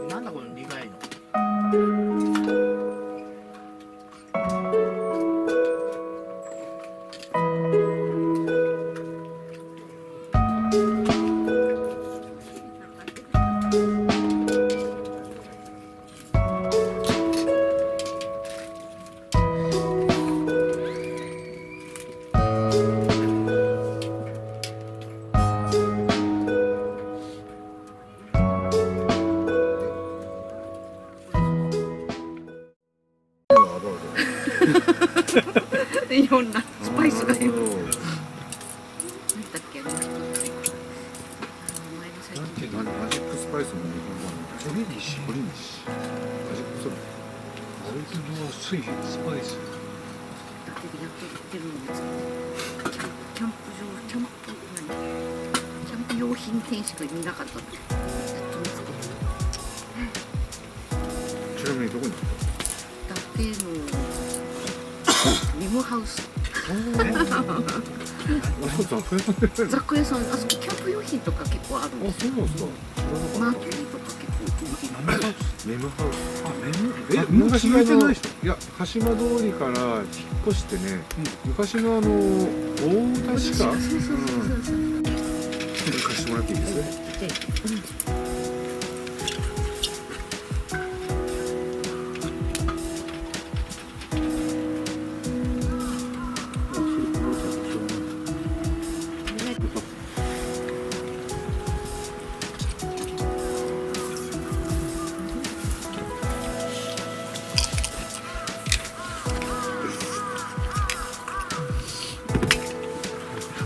なんだこの苦いの。いろんなスパイスがよ。なんだっけ、もう一つ。マジックスパイスの日本語。鶏西。マジックソルト。アルキド水スパイス。やってるんですけど。キャンプ用品店しか見なかったんで。ちなみにどこにあった？伊達のリムハウス。雑貨屋さん、あそこキャンプ用品とか結構あるんですよ。そうなんですか。マーキュリーとか結構。レムハウス。もう昔消えてない人。いや、鹿島通りから引っ越してね、昔の大田市か。そう。貸してもらっていいですね。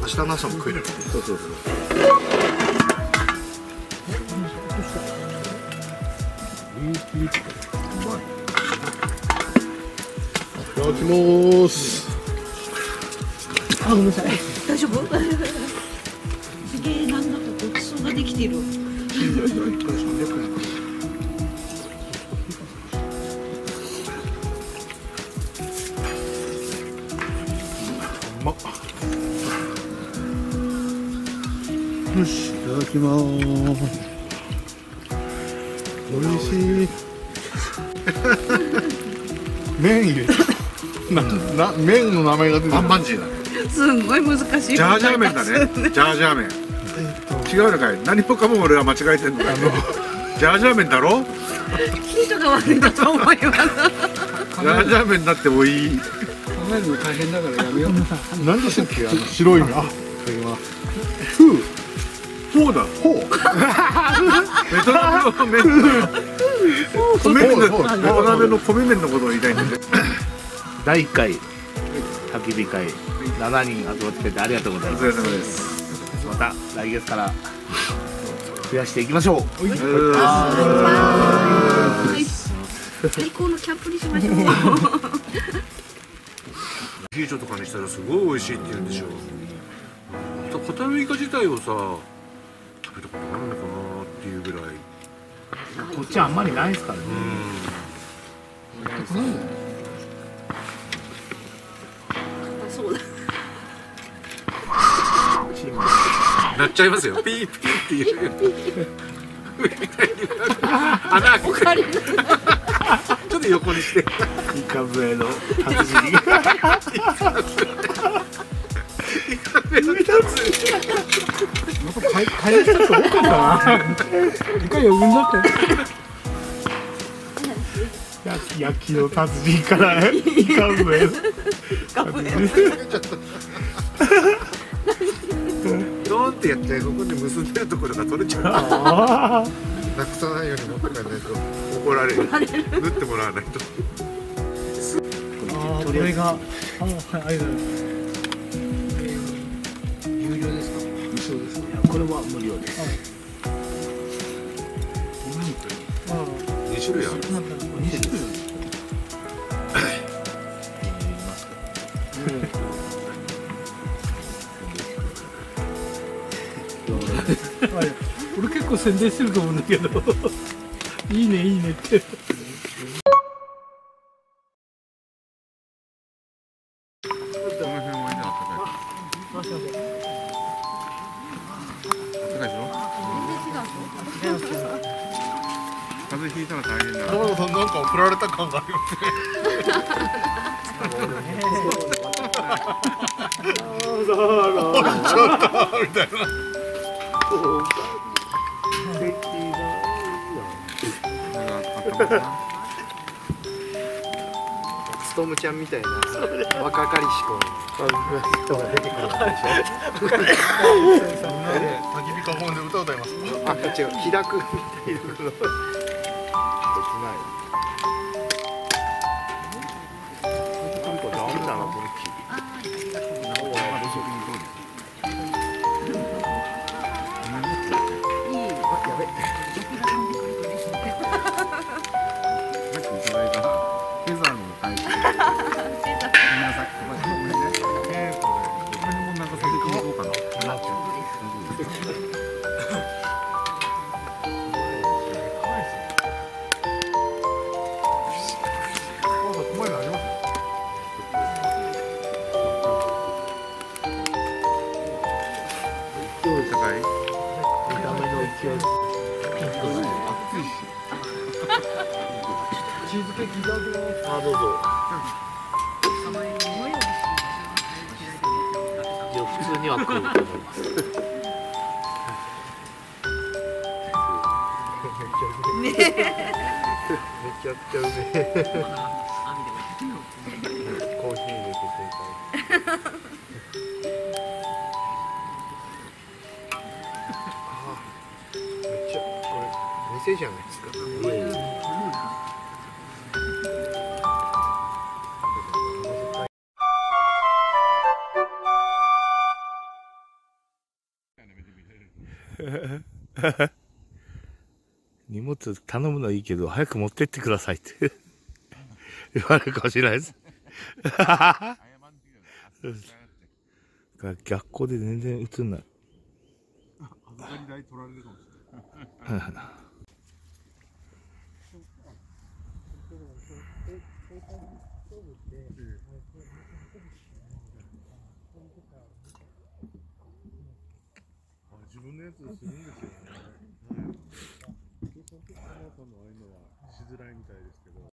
明日の朝も食える。そう。うまい。いただきます。あ、ごめんなさい。大丈夫？すげえ、なんだかごちそうができてる。うまっ。よし、いただきます。おいしい。麺入れた。麺の名前が出てる。バンバンジーだね。すんごい難しい。ジャージャー麺だね。ジャージャー麺。違うのかい。何もかも俺は間違えてんの。ジャージャー麺だろ。ヒントが悪いんだと思います。ジャージャー麺だっておい。考えるの大変だからやめよう。何でしたっけ、白い麺。あ、いただきます。フォーだ。フォー。ベトナムの麺。ベトナムの米麺のことを言いたいんで。第1回焚き火会7人集まってくれてありがとうございます。お疲れ様です。また来月から増やしていきましょう。最高のキャンプにしましょう。ヒーチョとかにしたらすごい美味しいって言うんでしょ。ホタルイカ自体をさ、食べたことあるのかなっていうぐらい。こっちあんまりないですからね。そうだ。なっちゃいますよ。ピーピーっていう。穴開けて。ちょっと横にして。イカ笛の達人。また返したと多かったな。一回呼んだって。焼きの達人からイカブエドーンってやってここで結んでるところが取れちゃう。なくさないように持ってかないと怒られる。縫ってもらわないと。これが、あれだ。有料ですか。そうです。これは無料です。2種類ある。2種類。俺結構宣伝してると思うんだけどいいねいいねってどの辺はいいな、あったかい。あったかいでしょ。風邪ひいたら大変だ。なんか振られた感がありますね。ちょっとみたいな。ストームちゃんみたいな若かりし子人が出てくるんでしょ。焚き火囲んで歌歌いますか。あ、違う、開くみたいなの。チーズケーキいただきます。あ、どうぞ。いや、普通には食うと思います。めちゃくちゃうめえ。コーヒー入れて正解。めっちゃこれ店じゃないですか。荷物頼むのはいいけど早く持ってってくださいって言われるかもしれないです。逆光で全然映んない。預かり代取られるかもしれない。自分のやつするんですよね。お父さんとああいうのはしづらいみたいですけど。